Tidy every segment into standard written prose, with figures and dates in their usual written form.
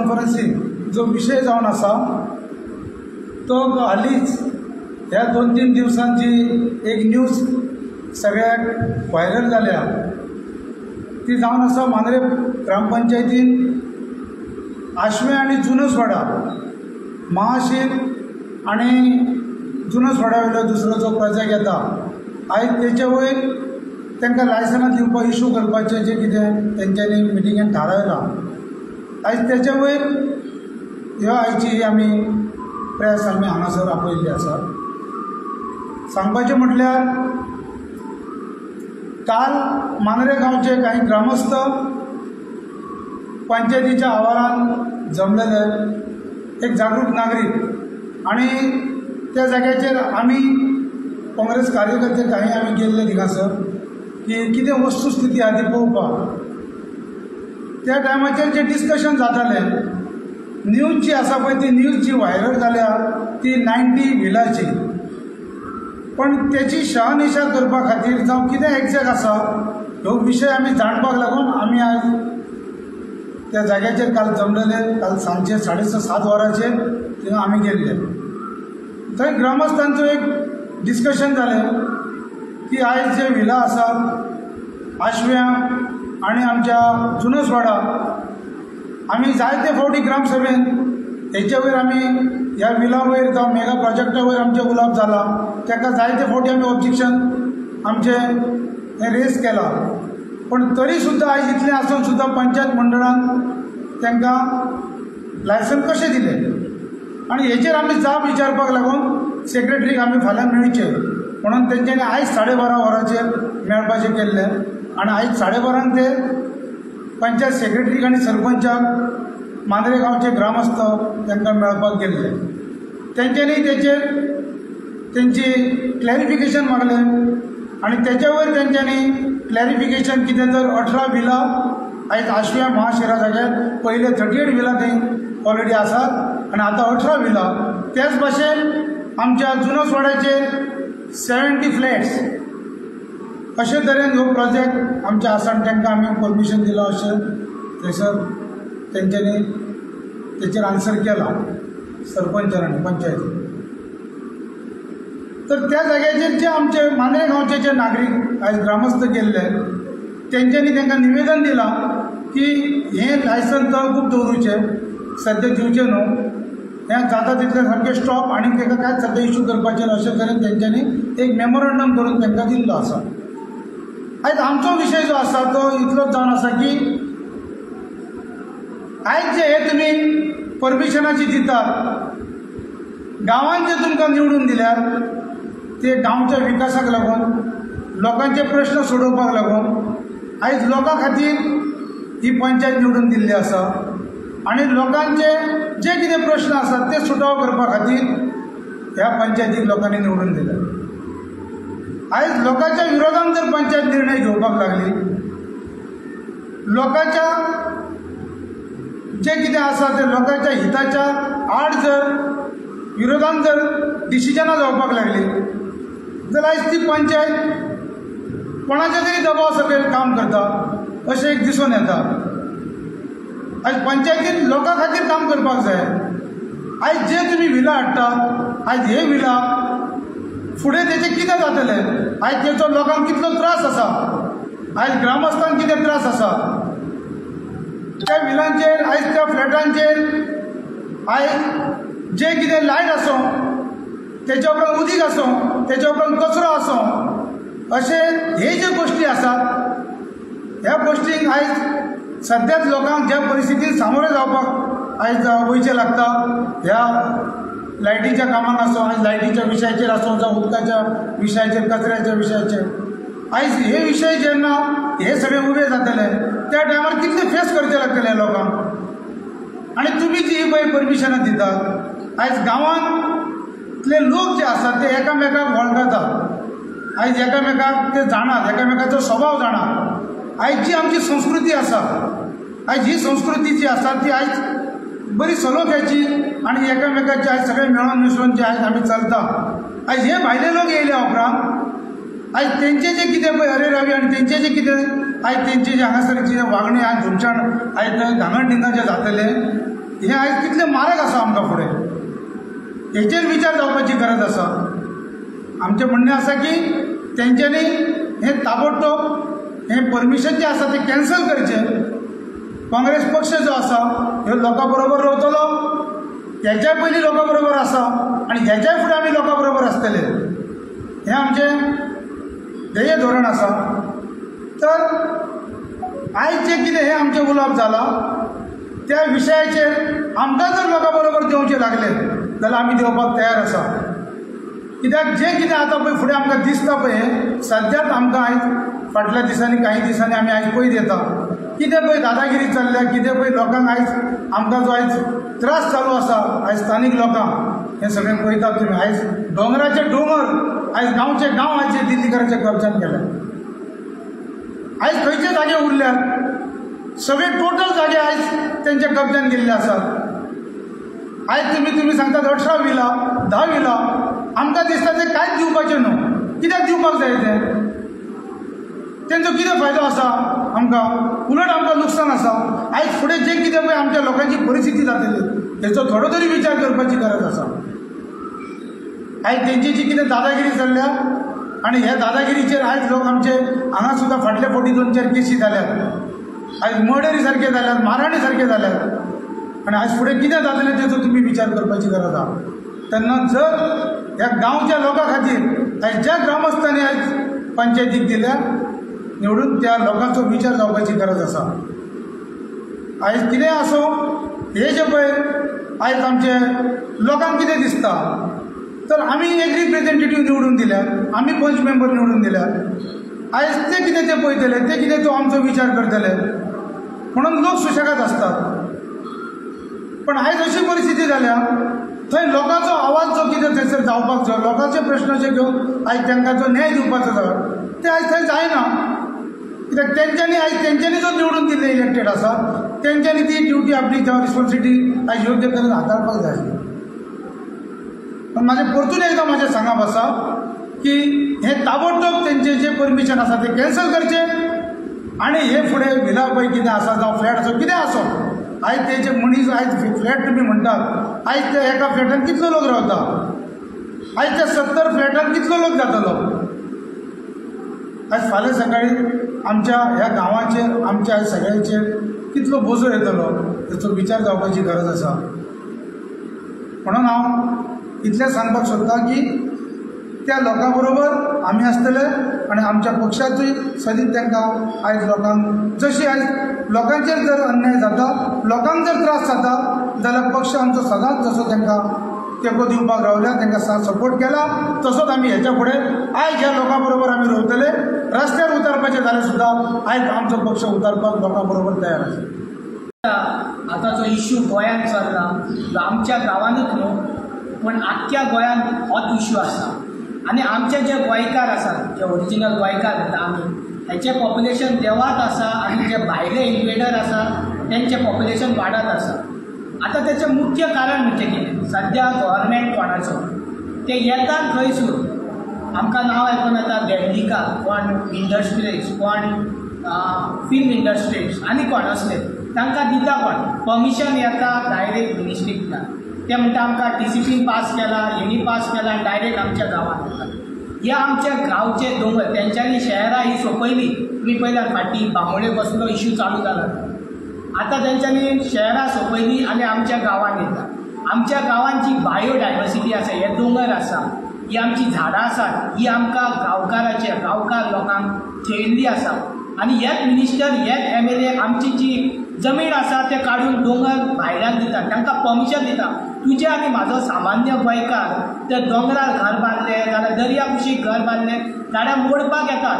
कॉन्फरन्सीक जो विषय जावन आसा तो हालींच ह्या 2-3 दिवसांची एक न्यूज सगळ्याक व्हायरल जाल्या ती जावन आसा मांद्रे ग्रामपंचायतीन आश्वे आनी जुनसवाडा महाशीर आनी जुनसवाडा वयलो दुसरो जो प्रोजेक्ट येता आयज तेचे वयर तांकां लायसनां दिवपाक इशू करपाचें जें कितें तेंच्यांनी मिटिंगेन थारायलां आयज तेचे वयर ह्यो आयची आमी प्रेस आमी हांगासर आपयल्ली आसा। सांगपाचें म्हटल्यार काल मांद्रे गांवचे काही ग्रामस्थ पंचायतीच्या आवारांत जमलेले एक जागृत नागरीक आणि त्या जाग्याचेर आमी काँग्रेस कार्यकर्ते काही आमी गेल्ले थिंगासर की कितें वस्तुस्थिती आहा ती पळोवपाक। त्या टायमाचेर जे डिस्कशन जातालें न्यूज जी आसा पळय ती न्यूज जी व्हायरल जाल्या ती 90 व्हिलाची पण त्याची शहानिशा करपा खातीर जावं कितें एक्झॅक्ट आसा ह्यो विशय आमी जाणपाक लागून आमी आज त्या जाग्याचेर काल जमलेले काल सांजचे 6:30-7 वरांचेर थिंगा आमी गेल्ले। थंय ग्रामस्थांचो एक डिस्कशन जालें की आयज जे व्हिला आसा आश्व्या आनी आमच्या जुनसवाडा आमी जायते फावटी ग्रामसभेन हेचे वयर आमी ह्या व्हिला वयर जावं मेगा प्रोजेक्टा वयर आमचे उलोवप जाला ताका जायते फावटी आमी ऑब्जेक्शन आमचे हे रेज केला पण तरी सुद्दां आयज इतलें आसून सुद्दां पंचायत मंडळान तांकां लायसन कशें दिलें आनी हेचेर आमी जाप विचारपाक लागून सेक्रेटरीक आमी फाल्यां मेळचे म्हणून तेंच्यांनी आयज 12:30 वरांचेर मेळपाचें केल्लें आनी आयज 12:30 ते पंचायत सेक्रेटरीक आनी सरपंचाक मांद्रे गांवचे ग्रामस्थ तांकां मेळपाक गेल्ले। तेंच्यांनी तेचेर तेंची क्लॅरिफिकेशन मागलें आनी तेच्या वयर तेंच्यांनी क्लॅरिफिकेशन कितें तर 18 व्हिला आयज आश्व्या महाशिरा जाग्यार पयले 38 व्हिला थंय ऑलरेडी आसात आनी आतां 18 व्हिला त्याच भाशेन आमच्या जुनसवाड्याचेर 70 फ्लॅट्स अशे तरेन ह्यो प्रोजेक्ट आमचे आसा आनी तांकां आमी परमिशन दिलां अशें थंयसर तेंच्यांनी तेचेर आन्सर केला सरपंचान आनी पंचायतीन। तर त्या जाग्याचेर जे आमचे मांद्रे गांवचे जे नागरीक आयज ग्रामस्थ गेल्ले तेंच्यांनी तांकां निवेदन दिलां की हें लायसन तळकूब दवरूचें सद्या दिवचें न्हू हें जाता तितलें सारकें स्टॉप आनी ताका कांयच सद्या इशू करपाचें अशें तरेन तेंच्यांनी एक मेमोरंडम करून तांकां दिल्लो आसा। आयज आमचो विशय जो आसा तो इतलोच जावन आसा की आयज जे हे तुमी परमिशनाची दितात गांवांत जे तुमकां निवडून दिल्यार ते गांवच्या विकासाक लागून लोकांचे प्रश्न सोडोवपाक लागून आयज लोकां खातीर ही पंचायत निवडून दिल्ली आसा आनी लोकांचे जे कितें प्रश्न आसात ते सुटाव करपा खातीर ह्या पंचायतीक लोकांनी निवडून दिल्या। आयज लोकांच्या विरोधान जर पंचायत निर्णय घेवपाक लागली लोकांच्या जे कितें आसा ते लोकांच्या हिताच्या आड जर विरोधान जर डिसिजनां जावपाक लागली जाल्यार आयज ती पंचायत कोणाच्या तरी दबाव सकयल काम करता अशें एक दिसून येता। आयज पंचायतीन लोकां खातीर काम करपाक जाय। आयज जे तुमी व्हिला हाडटा आयज हे व्हिला फुडें तेचें कितें जातलें आयज तेचो लोकांक कितलो त्रास आसा आयज ग्रामस्थांक कितें त्रास आसा त्या व्हिलांचेर आयज त्या फ्लॅटांचेर आयज जे कितें लायट आसूं तेच्या उपरांत उदीक आसूं तेच्या उपरांत कचरो आसूं अशे हे जे गोश्टी आसात ह्या गोश्टींक आयज सद्याच लोकांक ज्या परिस्थितीन सामोरे जावपाक आयज वयचें लागता ह्या लायटीच्या कामाक आसूं आयज लायटीच्या विशयाचेर आसूं जावं उदकाच्या विशयाचेर कचऱ्याच्या विशयाचेर आयज हे विशय जेन्ना हे सगळे उबे जातले त्या टायमार कितले फेस करचे लागतले लोकांक आनी तुमी जी ही पळय परमिशनां दितात आयज गांवांतले लोक जे आसात ते एकामेकाक वळखतात आयज एकामेकाक ते जाणात एकामेकाचो स्वभाव जाणात। आयज जी आमची संस्कृती आसा आयज ही संस्कृती जी आसा ती आयज बरी सलोख्याची आनी एकामेकाची आयज सगळे मेळून मिसळून जे आयज आमी चलता आयज हे भायले लोक येयल्या उपरांत आयज तेंचे जे कितें पळय अरेरावी आनी तेंचे जे कितें आयज तेंचे जे हांगासरची वागणी आयज धुमशाण आयज धांगण टिंगण जे जातले हे आयज कितले म्हारग आसा आमकां फुडें हेचेर विचार जावपाची गरज आसा। आमचें म्हणणें आसा की तेंच्यांनी हे ताबडतोब हे परमिशन जे आसा ते कॅन्सल करचें। काँग्रेस पक्ष जो आसा ह्यो लोकां बरोबर रावतलो, हेच्याय पयलीं लोकां बरोबर आसा आनी हेच्याय फुडें आमी लोकां बरोबर आसतले, हें आमचें ध्येय धोरण आसा। तर आयज जें कितें हें आमचें उलोवप जालां त्या विशयाचेर आमकां जर लोकां बरोबर देंवचें लागलें जाल्यार आमी देंवपाक तयार आसा। कित्याक जें कितें आतां पळय फुडें आमकां दिसता पळय सद्याक आमकां आयज फाटल्या दिसांनी काही दिसांनी आमी आयज पळयत येता कितें पळय दादागिरी चल्ल्या, कितें पळय लोकांक आयज आमकां जो आयज त्रास चालू आसा आयज स्थानीक लोकांक हें सगळें पळयतात तुमी। आयज दोंगराचे दोंगर आयज गांवचे गांव आयज दिल्लीकरांच्या कब्जान केल्या। आयज खंयचे जागे उरल्यात सगळे टोटल जागे आयज तेंच्या कब्जान गेल्ले आसात। आयज तुमी सांगतात 18 विला 10 विला, आमकां दिसता ते कांयच दिवपाचें न्हू। कित्याक दिवपाक जाय ते? तेंचो कितें फायदो आसा आमकां? उलट आमकां लुकसाण आसा। आयज फुडें जें कितें पळय आमच्या लोकांची परिस्थिती जातली हेचो थोडो तरी विचार करपाची गरज आसा। आयज तेंची जी कितें दादागिरी चल्ल्या आनी ह्या दादागिरीचेर आयज लोक आमचे हांगा सुद्दां फाटल्या फावटी 2-4 केसी जाल्यात, आयज मर्डरी सारके जाल्यात, मारहाणी सारके जाल्यात आनी आयज फुडें कितें जातलें तेचो तुमी विचार करपाची गरज आसा। तेन्ना जर ह्या गांवच्या लोकां खातीर आयज ज्या ग्रामस्थांनी आयज पंचायतीक दिल्या निवडून त्या लोकांचो विचार जावपाची गरज आसा। आयज कितें आसो हे जे पळय आयज आमचे लोकांक कितें दिसता तर आमी एक रिप्रेझेंटेटिव्ह निवडून दिल्या, आमी पंच मेंबर निवडून दिल्या, आयज ते कितें ते पळयतले, ते कितें तो आमचो विचार करतले म्हणून लोक सुशेगाद आसतात। पण आयज अशी परिस्थिती जाल्या थंय लोकांचो आवाज जो कितें थंयसर जावपाक जाय, लोकांचे प्रश्न जे घेवन आयज तांकां जो न्याय दिवपाचो जाय ते आयज थंय जायना। कित्याक तेंच्यांनी जो निवडून दिल्ले इलेक्टेड आसा तेंच्यांनी ती ड्युटी आपली किंवा रिस्पॉन्सिबिलिटी आयज योग्य तरेन हाताळपाक जाय। पण म्हाजें परतून एकदां म्हाजें सांगप आसा की हे ताबडतोब तेंचे जे परमिशन आसा ते कॅन्सल करचें आनी हे फुडें विला पळय कितें आसा जावं फ्लॅट आसो कितें आसो आयज तेजे मनीस आयज फ्लॅट तुमी म्हणटात आयज त्या एका फ्लॅटान कितलो लोक रावता, आयज त्या 70 फ्लॅटान कितलो लोक जातलो। आयज फाल्यां सकाळी आमच्या ह्या गांवाचेर आमच्या आयज सगळ्यांचेर कितलो बोजो येतलो हेचो विचार जावपाची गरज आसा। म्हणून हांव इतलें सांगपाक सोदतां की त्या लोकां बरोबर आमी आसतले आनी आमच्या पक्षाचूय सदींच तांकां आयज लोकांक जशी आयज लोकांचेर जर अन्याय जाता, लोकांक जर त्रास जाता जाल्यार पक्ष आमचो सदांच जसो तांकां तेंको दिवपाक रावल्या, तांकां सपोर्ट केला तसोच आमी हेच्या फुडें आयज ह्या लोकां बरोबर आमी रावतले। रस्त्यार उतरपाचें जाल्यार सुद्दां आयज आमचो पक्ष उतरपाक लोकां बरोबर तयार आसा। आतां जो इश्यू गोंयांत चल्ला तो आमच्या गांवांनूच न्हू पूण आख्ख्या गोंयांत होच इश्यू आसा आनी आमचे जे गोंयकार आसात जे ओरिजिनल गोंयकार येता आमी हेचें पॉप्युलेशन देवात आसा आनी जे भायले इन्वेडर आसा तेंचें पॉप्युलेशन वाडत आसा। आतां तेचें मुख्य कारण म्हणजे कितें? सद्या गव्हर्मेंट कोणाचो ते येतात खंयसून आमकां नांव आयकून येता बेंडिका, कोण इंडस्ट्रीज, कोण फिल्म इंडस्ट्रीज आनी कोण असले तांकां दिता कोण परमिशन येता डायरेक्ट मिनिस्ट्रींतल्यान। ते म्हणटा आमकां TCPन पास केला, हेणी पास केला आनी डायरेक्ट आमच्या गांवांत येता। हे आमच्या गांवचे दोंगर तेंच्यांनी शहरां ही सोंपयली। तुमी पळयल्यार फाटीं बांबोळे कसलो इश्यू चालू जाला आतां तेंच्यांनी शहरां सोंपयली आनी आमच्या गांवांत येता। आमच्या गांवांची बायोडायवर्सिटी आसा, हे दोंगर आसा, ही आमची झाडां आसात, ही आमकां गांवकार लोकांक ठेयिल्ली आसा आनी हेच मिनिस्टर हेच MLA आमची जी जमीन आसा ते काडून दोंगर भायल्यान दिता, तांकां परमिशन दिता। तुजे आनी म्हाजो सामान्य गोंयकार ते दोंगरार घर बांदले जाल्यार दर्या कुशीक घर बांदले जाल्यार मोडपाक येतात,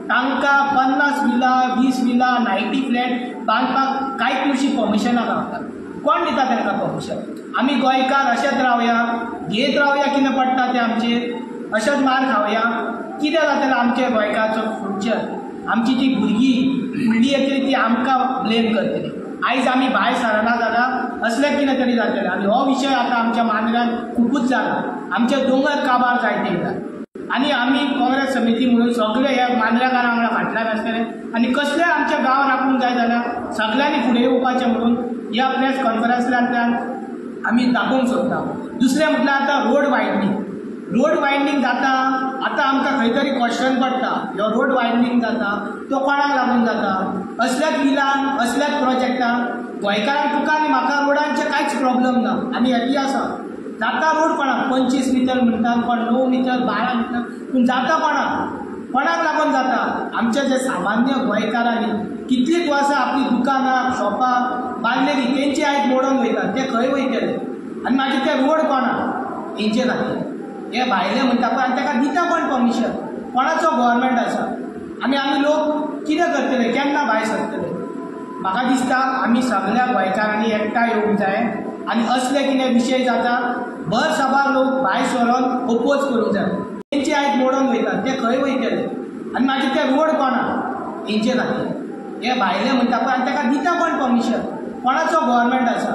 तांकां 50 विला 20 विला 90 फ्लॅट बांदपाक कांयच नुशी परमिशनां गावतात। कोण दिता तांकां परमिशन? आमी गोंयकार अशेंच रावया, घेत रावया कितें पडटा तें आमचेर, अशेंच मार खावया, कितें जातलें आमचे गोंयकारचो फ्युचर? आमची जी भुरगीं फुडली येतली ती आमकां ब्लेम करतली। आयज आमी भायर सरना जाल्यार असलें कितें तरी जातलें आनी हो विशय आतां आमच्या मांद्र्यान खुबूच जाला। आमचे दोंगर काबार जायते आणि आम्ही काँग्रेस समिती म्हणून सगळे ह्या मांद्रेकारां वांगडा फाटल्यान आसतले आनी कसले आमच्या गांव राखूंक जाय जाल्यार सगळ्यांनी फुडें येवपाचें म्हणून ह्या प्रेस कॉन्फरन्सांतल्यान आमी दाखोवंक सोदता. दुसरें म्हटल्यार आतां रोड वायंडींग जाता. आतां आमकां खंय तरी क्वेश्चन पडटा ह्यो रोड वायंडींग जाता तो कोणाक लागून जाता. असल्याच बिलान असल्याच प्रोजेक्टाक गोंयकारांक तुका आनी म्हाका रोडांचे कांयच प्रॉब्लम ना. आमी हॅप्पी आसा. जाता रोड कोणाक 25 मिटर म्हणटा कोण 9 मिटर 12 मिटर पूण जाता कोणाक लागून जाता. आमचे जे सामान्य गोंयकारांनी कितलींच वर्सां आपली दुकानां शॉपां बांदलेली तेंची आयज मोडून वयतात. ते खंय वयतले आनी मागीर ते रोड कोणाक हेंचे खातीर हे भायले म्हणटा पळय आनी ताका दिता कोण परमिशन. कोणाचो गव्हर्मेंट आसा आमी लोक कितें करतले केन्ना भायर सरतले. म्हाका दिसता आमी सगळ्या गोंयकारांनी एकठांय येवंक जाय आनी असले कितें विशय जाता भर सभा लोक भायर सरोन ओपोज करूंक जाय. तेंची आयज मोडून वयतात ते खंय वयतले आनी मागीर ते रोड कोणाक हेंचे खातीर हे भायले म्हणटा पळय आनी ताका दिता कोण परमिशन. कोणाचो गव्हर्मेंट आसा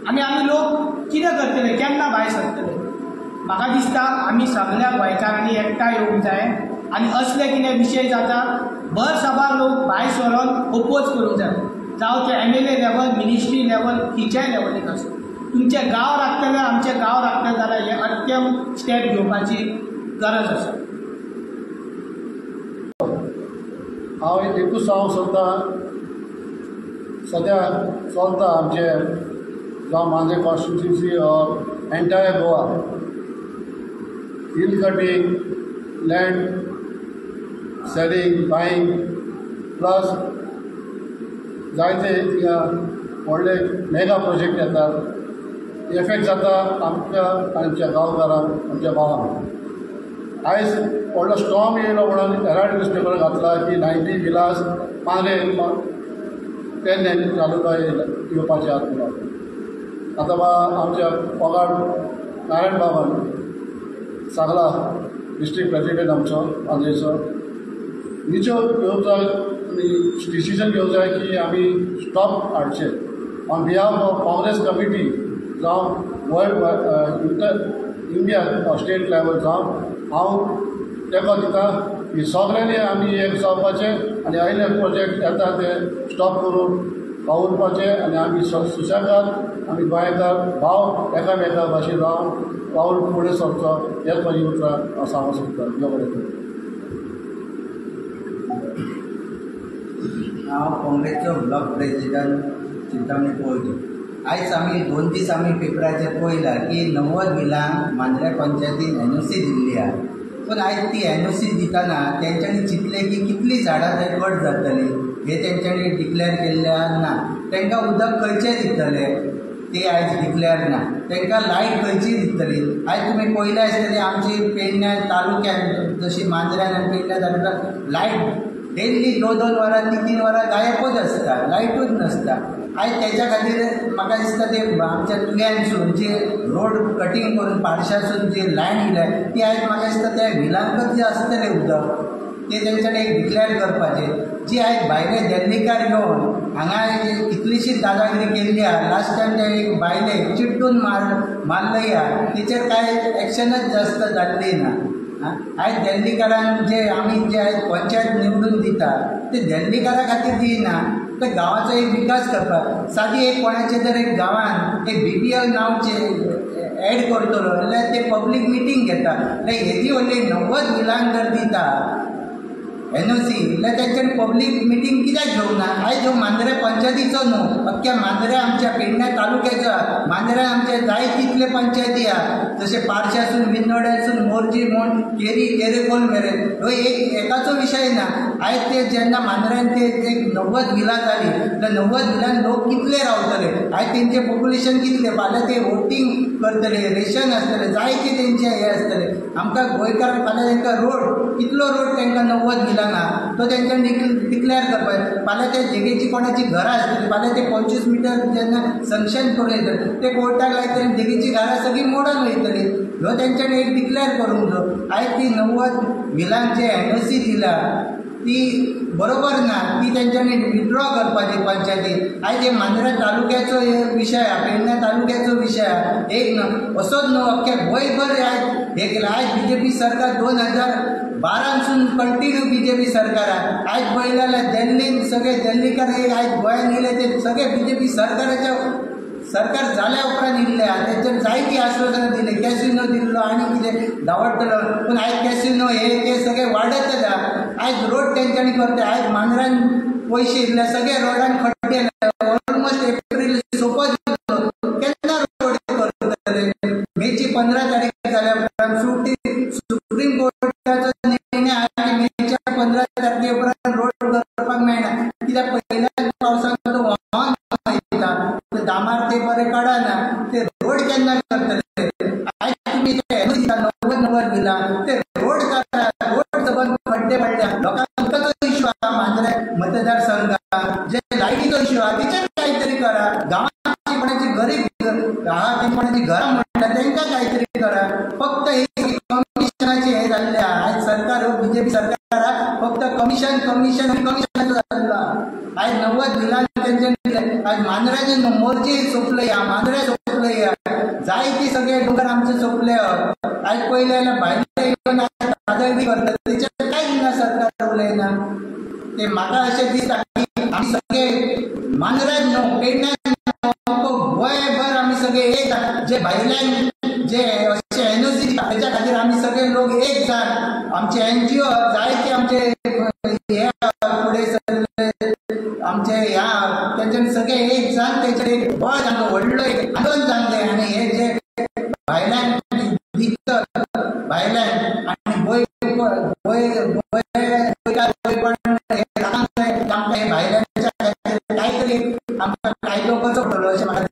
आमी लोक कितें करतले केन्ना भायर सरतले. म्हाका दिसता आमी सगळ्या गोंयकारांनी एकठांय येवंक जाय आनी असले कितें विशय जाता भर सभा लोक भायर सरोन ओपोज करूंक जाय. जावं ते MLA लेवल मिनिस्ट्री लेवल खंयच्याय लेवलीक आसूं. तुमचे गांव राखतले आमचे गांव राखतले जाल्यार हे अत्यम स्टेप घेवपाची गरज आसा. हांव एकूच सांगूंक सोदतां सद्या चलता आमचे जावं Mandrem constituency or entire Goa hill cutting land selling buying plus जायते थिंगा व्हडले मेगा प्रोजेक्ट येतात. एफेक्ट जाता आमच्या गांवकारांक आमच्या भावांक. आयज व्हडलो स्टॉर्म येयलो म्हणून हेराल्ड न्यूजपेपर घातला की 90 विलास मांद्रे पेडणे तालुका येवपाचे आहात म्हणून. आतां आमच्या पोगाड नारायण बाबान सांगला डिस्ट्रिक्ट प्रेसिडेंट आमचो मांद्रेचो निच्यो घेवंक जाय डिसिजन घेवंक जाय की आमी स्टॉप हाडचे. On behalf of Congress committee जावं वर्ल्ड इंडिया स्टेट लेवल जावं हांव तेको दिता की सगळ्यांनी आमी एक जावपाचें आनी आयले प्रोजेक्ट येता ते स्टॉप करून पावोवपाचे आनी आमी सुशेगाद आमी गोंयकार भाव एकामेका भाशेन रावन पावल फुडें सरचो हेच म्हाजी उतरां हांव सांगूंक सोदतां. देव बरें करूं. हांव काँग्रेसचो ब्लॉक प्रेसिडेंट चिंतामणी पळयतो. आयज आमी 2 दीस आमी पेपराचेर पळयला की 90 बिलांक मांद्रे पंचायतीन NOC दिल्ली आहा. पूण आयज ती NOC दितना तेंच्यांनी चिंतले की कितलीं झाडां थंय कट जातलीं हे तेंच्यांनी डिक्लेअर केल्लें ना. तांकां उदक खंयचें दितले ते आयज डिक्लेअर ना. तांकां लायट खंयची दितली. आयज तुमी पळयलें आसतलें आमची पेडण्या तालुक्यान जशी मांद्र्यान आनी पेडण्या तालुक्यान लायट डेली 2-2 वरां 3-3 वरां गायबूच आसता. लायटूच नासता. आयज तेच्या खातीर म्हाका दिसता ते आमच्या तुग्यांसून जे रोड कटींग करून पाडशासून जी लायन इल्या ती आयज म्हाका दिसता त्या व्हिलांकच जे आसतलें उदक ते तेंच्यांनी एक डिक्लेअर करपाचें. जी आयज भायले दिल्लीकार येवन हांगा कितलीशीच दादागिरी केल्ली आहा. लास्ट टायम ते एक भायले चिड्डून मारलंय आहा. तेचेर कांय एक्शनच जास्त जाल्ली ना. आयज दिल्लीकारांक जे आमी जे आयज पंचायत निवडून दिता ते दिल्लीकारा खातीर दिना तर गांवाचो एक विकास करपाक. सादी एक कोणाचे जर एक गांवान एक BPL नांवचे एड करतलो जाल्यार ते पब्लीक मिटींग घेता. जाल्यार हेजी व्हडली 90 बिलांक जर दिता NOC जाल्यार तेंच्यांनी पब्लीक मिटींग कित्याक घेवंक ना. आयज ह्यो मांद्रे पंचायतीचो न्हू अख्ख्या मांद्रे आमच्या पेडण्या तालुक्याचो आहा. मांद्र्यान आमचे जाय तितले पंचायती आहा जशे पारशासून बिनोड्यासून मोरजी म्हण केरेकोल मेरेन ह्यो एकाचो विशय ना. आयज ते जेन्ना मांद्र्यान ते एक 90 बिलां जाली जाल्यार 90 बिलान लोक कितले रावतले. आयज तेंचे पॉप्युलेशन कितले फाल्यां ते वोटींग करतले रेशन आसतले जायते तेंचे हे आसतले. आमकां गोंयकारांक फाल्यां तांकां रोड कितलो रोड तांकां 90 बिलांक आहा तो तेंच्यांनी डिक्लेअर करपाक. फाल्यां ते देगेची कोणाची घरां आसतली फाल्यां ते 25 मिटर जेन्ना सँक्शन करून येतले ते कोर्टाक लायतले देगेची घरां सगळीं मोडून वयतली. ह्यो तेंच्यांनी एक डिक्लेअर करूंक जाय. आयज ती 90 बिलांक जे NOC दिला ती बरोबर ना, ती तेंच्यांनी विड्रॉ करपाची पंचायतीन. आयज हे मांद्रा तालुक्याचो विशय आहा, पेडण्या तालुक्याचो विशय आहा. एक असोच न्हू अख्ख्या गोंयभर आयज हे केला. आयज बीजेपी सरकार 2012 कंटिन्यू बीजेपी सरकार आहे. आयज पळयलें जाल्यार दिल्लीन सगळे दिल्लीकार आयज गोंयांत येयले ते सगळे बीजेपी सरकार जाल्या उपरांत येयल्ले आहा. तेंच्यानी जायती आश्वासनां दिली, कॅसिनो दिल्लो आनी कितें दावडटलो. पूण आयज कॅसिनो हे ते सगळे वाडतच आहा. आयज रोड तेंच्यांनी करता. आयज मांद्रान पयशे दिले, सगळे रोडान खड्डे ऑलमोस्ट एप्रील सोंपत केन्ना रोड करतले. मेची 15 तारीख जाल्या उपरांत सुप्रीम कोर्टाचो निर्णय आनी मेच्या 15 तारखे उपरांत रोड करपाक मेळना. कित्याक पयल्या पावसान तो व्हांवन वयता, दामार ते बरें काडना, ते रोड केन्ना करतले. आयज तुमी 90 दिला ते रोड करा. रोड सगळ्यात खड्डे पडल्या. लोकांक उदकाचो इश्यू आहा मांद्रे मतदारसंघात, जे लायटीचो इश्यू आहा तेचेर कांयतरी करा. गांवांची कोणाची गरीब आहा ते कोणाची घरां म्हणटा तांकां कांयतरी करा. फक्त ही कमिशनाची हे जाल्ले आहा. आयज सरकार बीजेपी सरकार फक्त कमिशनाचो जाल्लो आहा. आयज 90 बिलान तेंच्यांनी दिले. आयज मांद्राची मोर्ची सोंपली आहा, मांद्रे सोंपली आहा, जायती सगळे दोंगर आमचे सोंपले. आयज पयले जाल्यार भायले येवन कादळ बी करता, तेचेर कांय ना सरकार उलयना. ते म्हाका अशें दिसता की आमी सगळे मांद्रात न्हू, पेडण्यात गोंयभर आमी सगळे एक जे भायल्यान जे अशे एनओसी तेच्या खातीर आमी सगळे लोक एक जाण. आमचे एनजीओ जायते आमचे हे फुडें सरले, आमचे ह्या तेंच्यांनी सगळे एक जाण तेचेर एक बळ जाल्लो, व्हडलो एक आंदोलन जाल्लें. आनी हे जे भायल्यान दिसतात भायल्यान आनी भायल्यांच्या खातीर कांयतरी आमकां कायदो कसो पडलो अशें म्हाका